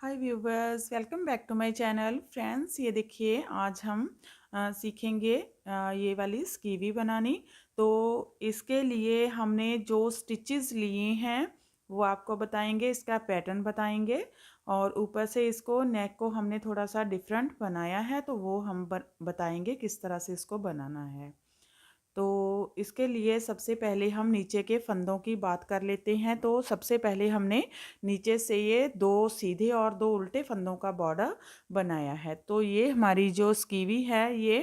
Hi viewers, welcome back to my channel. Friends, ये देखिए आज हम सीखेंगे ये वाली स्कीवी बनानी। तो इसके लिए हमने जो स्टिचेस लिए हैं वो आपको बताएंगे, इसका पैटर्न बताएंगे और ऊपर से इसको नेक को हमने थोड़ा सा डिफरेंट बनाया है तो वो हम बताएंगे किस तरह से इसको बनाना है। तो इसके लिए सबसे पहले हम नीचे के फंदों की बात कर लेते हैं। तो सबसे पहले हमने नीचे से ये दो सीधे और दो उल्टे फंदों का बॉर्डर बनाया है। तो ये हमारी जो स्कीवी है ये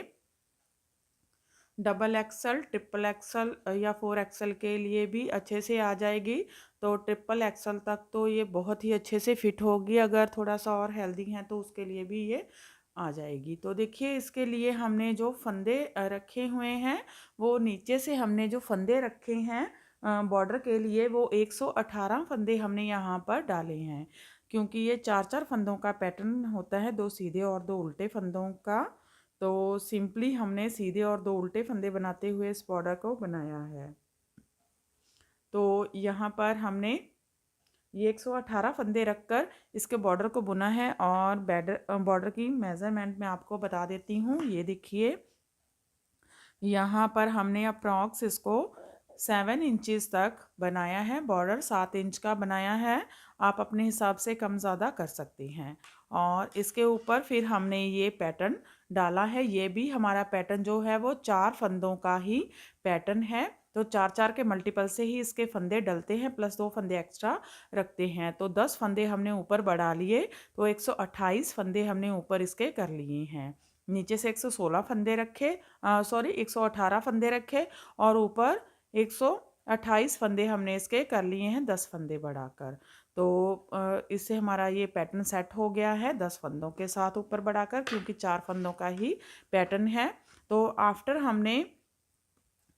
डबल एक्सल, ट्रिपल एक्सल या 4 एक्सल के लिए भी अच्छे से आ जाएगी। तो ट्रिपल एक्सल तक तो ये बहुत ही अच्छे से फिट होगी। अगर थोड़ा सा और हेल्दी हैं तो उसके लिए भी ये आ जाएगी। तो देखिए इसके लिए हमने जो फंदे रखे हुए हैं वो नीचे से हमने जो फंदे रखे हैं बॉर्डर के लिए वो 118 फंदे हमने यहाँ पर डाले हैं, क्योंकि ये 4-4 फंदों का पैटर्न होता है, दो सीधे और दो उल्टे फंदों का। तो सिंपली हमने सीधे और दो उल्टे फंदे बनाते हुए इस बॉर्डर को बनाया है। तो यहाँ पर हमने ये 118 फंदे रखकर इसके बॉर्डर को बुना है। और बॉर्डर की मेज़रमेंट मैं आपको बता देती हूँ। ये देखिए यहाँ पर हमने अप्रॉक्स इसको 7 इंचज़ तक बनाया है। बॉर्डर 7 इंच का बनाया है। आप अपने हिसाब से कम ज़्यादा कर सकते हैं। और इसके ऊपर फिर हमने ये पैटर्न डाला है। ये भी हमारा पैटर्न जो है वो 4 फंदों का ही पैटर्न है। तो 4-4 के मल्टीपल से ही इसके फंदे डलते हैं, प्लस 2 फंदे एक्स्ट्रा रखते हैं। तो 10 फंदे हमने ऊपर बढ़ा लिए, तो 128 फंदे हमने ऊपर इसके कर लिए हैं। नीचे से 116 फंदे रखे, 118 फंदे रखे और ऊपर 128 फंदे हमने इसके कर लिए हैं 10 फंदे बढ़ाकर। तो इससे हमारा ये पैटर्न सेट हो गया है 10 फंदों के साथ ऊपर बढ़ाकर, क्योंकि 4 फंदों का ही पैटर्न है। तो आफ्टर हमने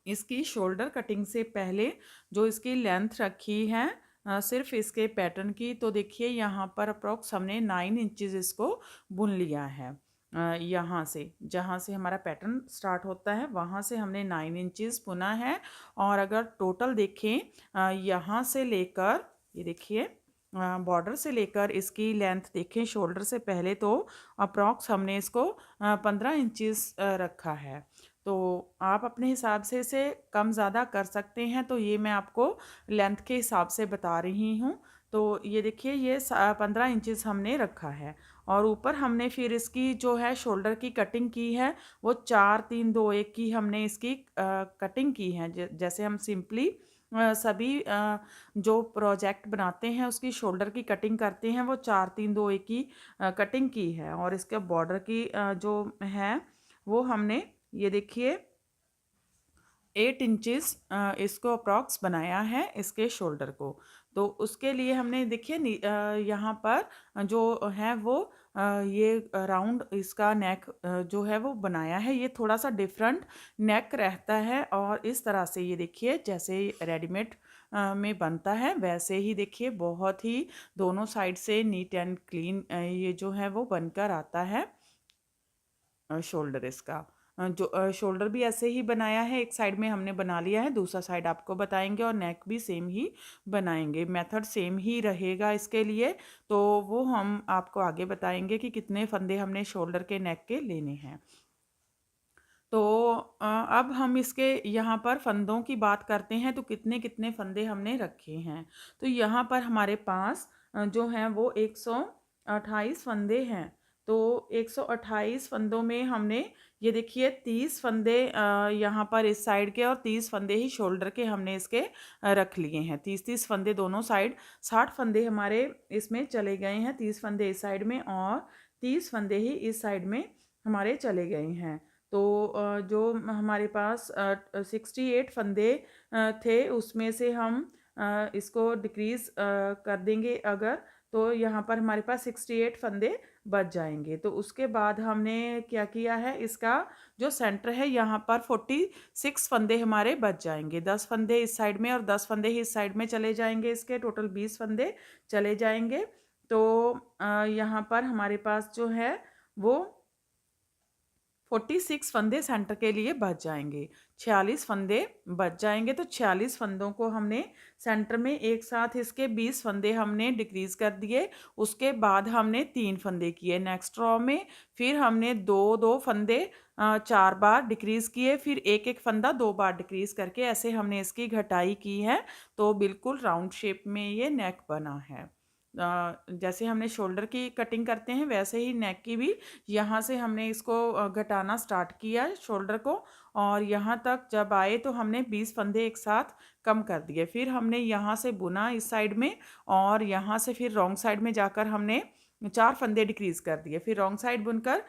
इसकी शोल्डर कटिंग से पहले जो इसकी लेंथ रखी है सिर्फ इसके पैटर्न की, तो देखिए यहाँ पर अप्रोक्स हमने 9 इंचज़ इसको बुन लिया है। यहाँ से जहाँ से हमारा पैटर्न स्टार्ट होता है वहाँ से हमने 9 इंचज़ बुना है। और अगर टोटल देखें यहाँ से लेकर, ये देखिए बॉर्डर से लेकर इसकी लेंथ देखें शोल्डर से पहले, तो अप्रॉक्स हमने इसको 15 इंचज़ रखा है। तो आप अपने हिसाब से इसे कम ज़्यादा कर सकते हैं। तो ये मैं आपको लेंथ के हिसाब से बता रही हूँ। तो ये देखिए ये 15 इंचज़ हमने रखा है। और ऊपर हमने फिर इसकी जो है शोल्डर की कटिंग की है वो 4-3-2-1 की हमने इसकी कटिंग की है। जैसे हम सिंपली सभी जो प्रोजेक्ट बनाते हैं उसकी शोल्डर की कटिंग करते हैं, वो 4-3-2-1 की कटिंग की है। और इसके बॉर्डर की जो है वो हमने, ये देखिए 8 इंचज़ इसको अप्रॉक्स बनाया है इसके शोल्डर को। तो उसके लिए हमने देखिए यहाँ पर जो है वो ये राउंड इसका नेक जो है वो बनाया है। ये थोड़ा सा डिफरेंट नेक रहता है और इस तरह से ये देखिए जैसे रेडीमेड में बनता है वैसे ही देखिए बहुत ही दोनों साइड से नीट एंड क्लीन ये जो है वो बनकर आता है शोल्डर इसका। जो शोल्डर भी ऐसे ही बनाया है, एक साइड में हमने बना लिया है, दूसरा साइड आपको बताएंगे। और नेक भी सेम ही बनाएंगे, मेथड सेम ही रहेगा इसके लिए। तो वो हम आपको आगे बताएंगे कि कितने फंदे हमने शोल्डर के नेक के लेने हैं। तो अब हम इसके यहाँ पर फंदों की बात करते हैं। तो कितने कितने फंदे हमने रखे हैं। तो यहाँ पर हमारे पास जो हैं वो 128 फंदे हैं। तो 128 फंदों में हमने ये देखिए 30 फंदे यहाँ पर इस साइड के और 30 फंदे ही शोल्डर के हमने इसके रख लिए हैं। 30-30 फंदे दोनों साइड, 60 फंदे हमारे इसमें चले गए हैं। 30 फंदे इस साइड में और 30 फंदे ही इस साइड में हमारे चले गए हैं। तो जो हमारे पास 68 फंदे थे उसमें से हम इसको डिक्रीज़ कर देंगे अगर, तो यहाँ पर हमारे पास 68 फंदे बच जाएंगे। तो उसके बाद हमने क्या किया है, इसका जो सेंटर है यहाँ पर 46 फंदे हमारे बच जाएंगे। 10 फंदे इस साइड में और 10 फंदे ही इस साइड में चले जाएंगे, इसके टोटल 20 फंदे चले जाएंगे। तो यहाँ पर हमारे पास जो है वो 46 फंदे सेंटर के लिए बच जाएंगे। 46 फंदे बच जाएंगे, तो 46 फंदों को हमने सेंटर में एक साथ इसके 20 फंदे हमने डिक्रीज कर दिए। उसके बाद हमने 3 फंदे किए नेक्स्ट रो में, फिर हमने दो दो फंदे 4 बार डिक्रीज किए, फिर एक एक फंदा 2 बार डिक्रीज करके ऐसे हमने इसकी घटाई की है। तो बिल्कुल राउंड शेप में ये नेक बना है। जैसे हमने शोल्डर की कटिंग करते हैं वैसे ही नेक की भी यहाँ से हमने इसको घटाना स्टार्ट किया शोल्डर को, और यहाँ तक जब आए तो हमने 20 फंदे एक साथ कम कर दिए। फिर हमने यहाँ से बुना इस साइड में, और यहाँ से फिर रॉन्ग साइड में जाकर हमने 4 फंदे डिक्रीज कर दिए। फिर रॉन्ग साइड बुनकर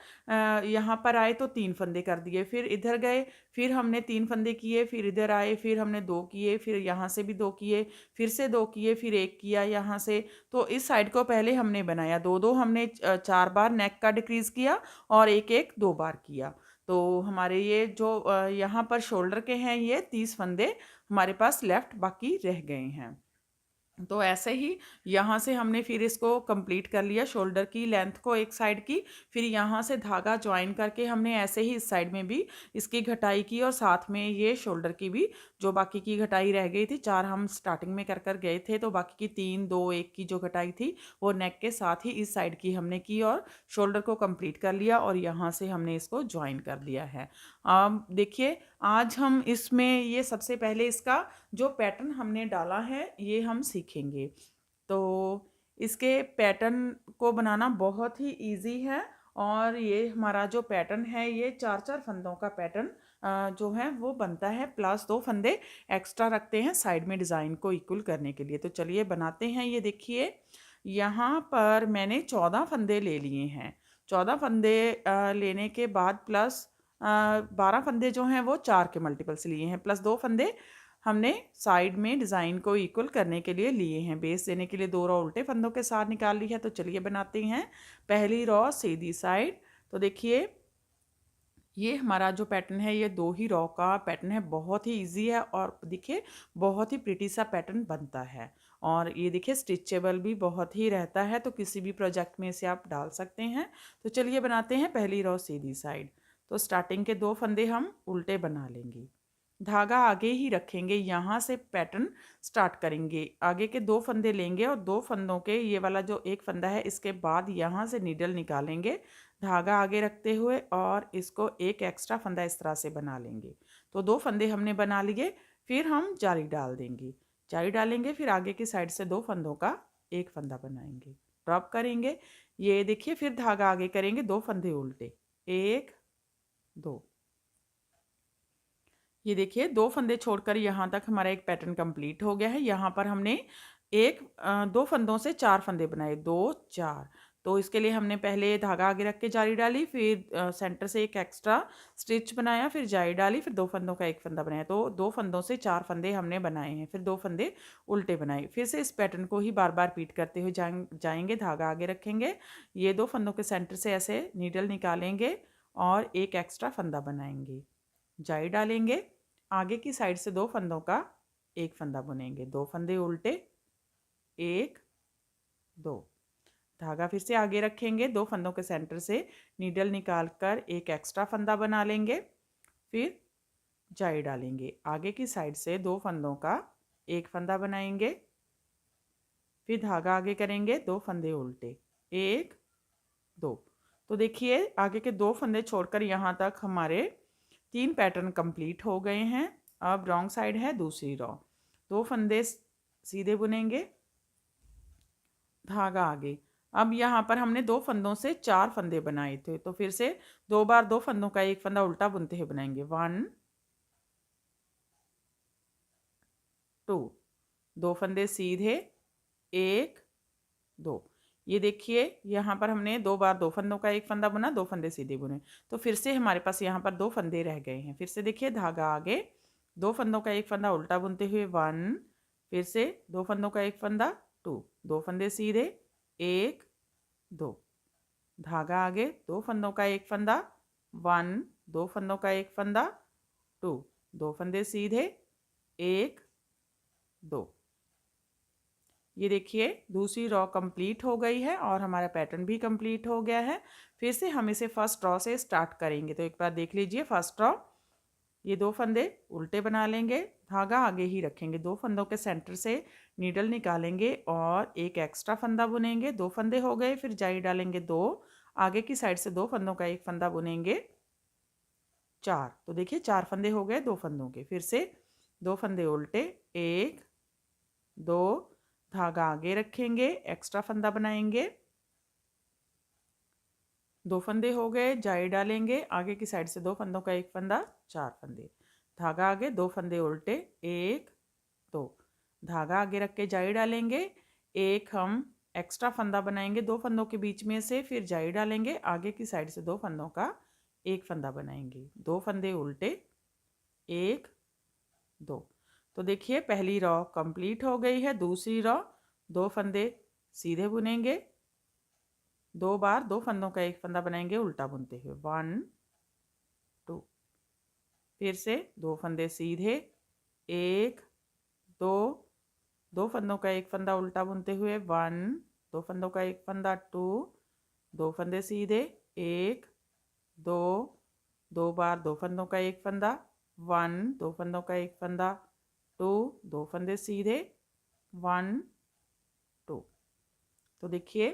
यहाँ पर आए तो 3 फंदे कर दिए, फिर इधर गए, फिर हमने 3 फंदे किए, फिर इधर आए, फिर हमने 2 किए, फिर यहाँ से भी 2 किए, फिर से 2 किए, फिर 1 किया यहाँ से। तो इस साइड को पहले हमने बनाया, 2 हमने 4 बार नेक का डिक्रीज किया और 1 2 बार किया। तो हमारे ये जो यहाँ पर शोल्डर के हैं ये 30 फंदे हमारे पास लेफ्ट बाकी रह गए हैं। तो ऐसे ही यहाँ से हमने फिर इसको कंप्लीट कर लिया, शोल्डर की लेंथ को एक साइड की, फिर यहाँ से धागा ज्वाइन करके हमने ऐसे ही इस साइड में भी इसकी घटाई की, और साथ में ये शोल्डर की भी जो बाकी की घटाई रह गई थी, 4 हम स्टार्टिंग में कर गए थे, तो बाकी की 3 2 1 की जो घटाई थी वो नेक के साथ ही इस साइड की हमने की और शोल्डर को कंप्लीट कर लिया, और यहाँ से हमने इसको ज्वाइन कर दिया है। देखिए आज हम इसमें ये सबसे पहले इसका जो पैटर्न हमने डाला है ये हम सीखेंगे। तो इसके पैटर्न को बनाना बहुत ही इजी है, और ये हमारा जो पैटर्न है ये 4 फंदों का पैटर्न जो है वो बनता है, प्लस 2 फंदे एक्स्ट्रा रखते हैं साइड में डिज़ाइन को इक्वल करने के लिए। तो चलिए बनाते हैं। ये देखिए यहाँ पर मैंने 14 फंदे ले लिए हैं। 14 फंदे लेने के बाद प्लस 12 फंदे जो हैं वो 4 के मल्टीपल्स लिए हैं, प्लस 2 फंदे हमने साइड में डिज़ाइन को इक्वल करने के लिए लिए हैं। बेस देने के लिए 2 रो उल्टे फंदों के साथ निकाल ली है। तो चलिए बनाते हैं। पहली रो सीधी साइड। तो देखिए ये हमारा जो पैटर्न है ये 2 ही रो का पैटर्न है, बहुत ही इजी है, और देखिए बहुत ही प्रिटी सा पैटर्न बनता है, और ये देखिए स्टिचेबल भी बहुत ही रहता है, तो किसी भी प्रोजेक्ट में इसे आप डाल सकते हैं। तो चलिए बनाते हैं। पहली रो सीधी साइड। तो स्टार्टिंग के 2 फंदे हम उल्टे बना लेंगे, धागा आगे ही रखेंगे, यहाँ से पैटर्न स्टार्ट करेंगे। आगे के 2 फंदे लेंगे और 2 फंदों के ये वाला जो एक फंदा है इसके बाद यहाँ से नीडल निकालेंगे, धागा आगे रखते हुए, और इसको एक एक्स्ट्रा फंदा इस तरह से बना लेंगे। तो 2 फंदे हमने बना लिए। फिर हम जाली डाल देंगे, जाली डालेंगे, फिर आगे की साइड से 2 फंदों का एक फंदा बनाएंगे, ड्रॉप करेंगे। ये देखिए फिर धागा आगे करेंगे, 2 फंदे उल्टे, 1 2। ये देखिए 2 फंदे छोड़कर यहाँ तक हमारा एक पैटर्न कंप्लीट हो गया है। यहाँ पर हमने 2 फंदों से 4 फंदे बनाए, 2 4। तो इसके लिए हमने पहले धागा आगे रख के जाली डाली, फिर सेंटर से एक एक्स्ट्रा स्टिच बनाया, फिर जाली डाली, फिर 2 फंदों का एक फंदा बनाया। तो 2 फंदों से 4 फंदे हमने बनाए हैं, फिर 2 फंदे उल्टे बनाए। फिर से इस पैटर्न को ही बार बार रिपीट करते हुए जाएंगे, धागा आगे रखेंगे, ये 2 फंदों के सेंटर से ऐसे नीडल निकालेंगे और एक एक्स्ट्रा फंदा बनाएंगे, जाली डालेंगे, आगे की साइड से 2 फंदों का एक फंदा बुनेंगे, 2 फंदे उल्टे, 1 2, धागा फिर से आगे रखेंगे, 2 फंदों के सेंटर से नीडल निकालकर एक एक्स्ट्रा फंदा बना लेंगे, फिर जाली डालेंगे, आगे की साइड से 2 फंदों का एक फंदा बनाएंगे, फिर धागा आगे करेंगे, 2 फंदे उल्टे, 1 2। तो देखिए आगे के 2 फंदे छोड़कर यहाँ तक हमारे 3 पैटर्न कंप्लीट हो गए हैं। अब रॉन्ग साइड है दूसरी रो, 2 फंदे सीधे बुनेंगे, धागा आगे। अब यहाँ पर हमने 2 फंदों से 4 फंदे बनाए थे, तो फिर से 2 बार 2 फंदों का एक फंदा उल्टा बुनते हुए बनाएंगे, 1 2, 2 फंदे सीधे, 1 2। ये देखिए यहाँ पर हमने 2 बार 2 फंदों का एक फंदा बुना, 2 फंदे सीधे बुने, तो फिर से हमारे पास यहाँ पर 2 फंदे रह गए हैं। फिर से देखिए धागा आगे, 2 फंदों का एक फंदा उल्टा बुनते हुए 1, फिर से 2 फंदों का एक फंदा 2, 2 फंदे सीधे, 1 2, धागा आगे, 2 फंदों का एक फंदा 1, 2 फंदों का एक फंदा 2, 2 फंदे सीधे, 1 2। ये देखिए दूसरी रॉ कंप्लीट हो गई है और हमारा पैटर्न भी कंप्लीट हो गया है। फिर से हम इसे फर्स्ट रॉ से स्टार्ट करेंगे। तो एक बार देख लीजिए फर्स्ट रॉ, ये 2 फंदे उल्टे बना लेंगे, धागा आगे ही रखेंगे, 2 फंदों के सेंटर से नीडल निकालेंगे और एक एक्स्ट्रा फंदा बुनेंगे। 2 फंदे हो गए, फिर जाई डालेंगे 2, आगे की साइड से 2 फंदों का एक फंदा बुनेंगे 4। तो देखिए 4 फंदे हो गए 2 फंदों के। फिर से 2 फंदे उल्टे, 1 2, धागा आगे रखेंगे, एक्स्ट्रा फंदा बनाएंगे, 2 फंदे हो गए, जाई डालेंगे, आगे की साइड से 2 फंदों का एक फंदा, 4 फंदे, धागा आगे, 2 फंदे उल्टे, 1 2, धागा आगे रख के जाई डालेंगे, एक हम एक्स्ट्रा फंदा बनाएंगे 2 फंदों के बीच में से, फिर जाई डालेंगे, आगे की साइड से 2 फंदों का एक फंदा बनाएंगे, 2 फंदे उल्टे, 1 2। तो देखिए पहली रॉ कंप्लीट हो गई है। दूसरी रॉ 2 फंदे सीधे बुनेंगे, 2 बार 2 फंदों का एक फंदा बनाएंगे उल्टा बुनते हुए, 1 2। फिर से 2 फंदे सीधे, 1 2, 2 फंदों का एक फंदा उल्टा बुनते हुए, 1 2 फंदों का एक फंदा, 2 2 फंदे सीधे, 1 2, 2 बार 2 फंदों का एक फंदा, 1 2 फंदों का एक फंदा, 2 2 फंदे सीधे, 1 2। तो देखिए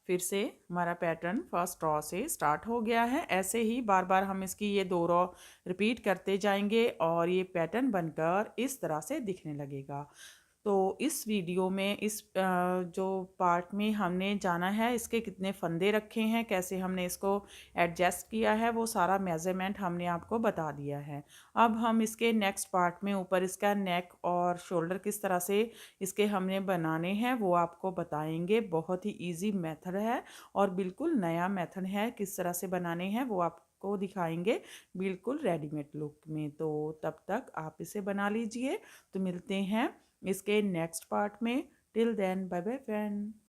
फिर से हमारा पैटर्न फर्स्ट रॉ से स्टार्ट हो गया है। ऐसे ही बार बार हम इसकी ये 2 रॉ रिपीट करते जाएंगे और ये पैटर्न बनकर इस तरह से दिखने लगेगा। तो इस वीडियो में जो पार्ट में हमने जाना है इसके कितने फंदे रखे हैं, कैसे हमने इसको एडजस्ट किया है, वो सारा मेज़रमेंट हमने आपको बता दिया है। अब हम इसके नेक्स्ट पार्ट में ऊपर इसका नेक और शोल्डर किस तरह से इसके हमने बनाने हैं वो आपको बताएंगे। बहुत ही इजी मेथड है और बिल्कुल नया मेथड है, किस तरह से बनाने हैं वो आपको दिखाएंगे बिल्कुल रेडीमेड लुक में। तो तब तक आप इसे बना लीजिए। तो मिलते हैं इसके नेक्स्ट पार्ट में। Till then bye bye friend.